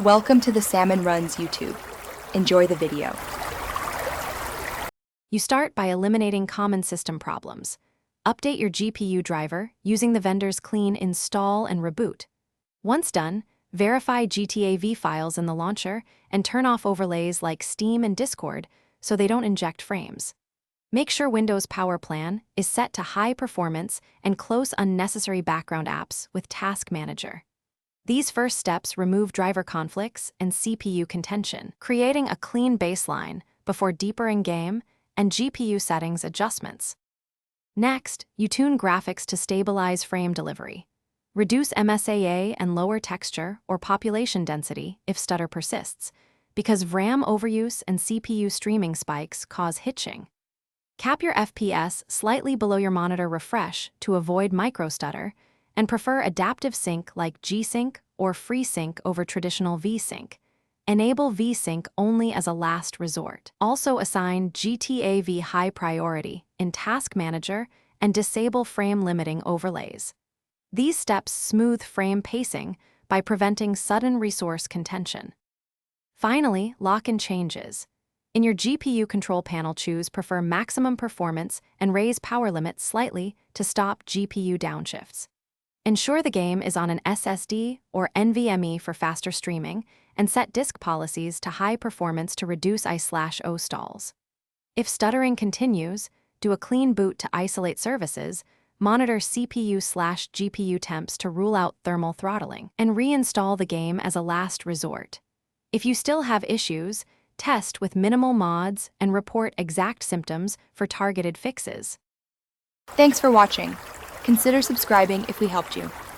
Welcome to the Salmon Runs YouTube. Enjoy the video. You start by eliminating common system problems. Update your GPU driver using the vendor's clean install and reboot. Once done, verify Gta V files in the launcher and turn off overlays like Steam and Discord so they don't inject frames. Make sure Windows Power Plan is set to high performance and close unnecessary background apps with Task Manager. These first steps remove driver conflicts and CPU contention, creating a clean baseline before deeper in-game and GPU settings adjustments. Next, you tune graphics to stabilize frame delivery. Reduce MSAA and lower texture or population density if stutter persists, because RAM overuse and CPU streaming spikes cause hitching. Cap your FPS slightly below your monitor refresh to avoid microstutter, and prefer adaptive sync like G-Sync or FreeSync over traditional V-Sync. Enable V-Sync only as a last resort. Also assign Gta V high priority in Task Manager and disable frame limiting overlays. These steps smooth frame pacing by preventing sudden resource contention. Finally, lock in changes. In your GPU control panel, choose Prefer Maximum Performance and raise power limit slightly to stop GPU downshifts. Ensure the game is on an SSD or NVMe for faster streaming, and set disk policies to high performance to reduce I/O stalls. If stuttering continues, do a clean boot to isolate services, monitor CPU/GPU temps to rule out thermal throttling, and reinstall the game as a last resort. If you still have issues, test with minimal mods and report exact symptoms for targeted fixes. Thanks for watching. Consider subscribing if we helped you.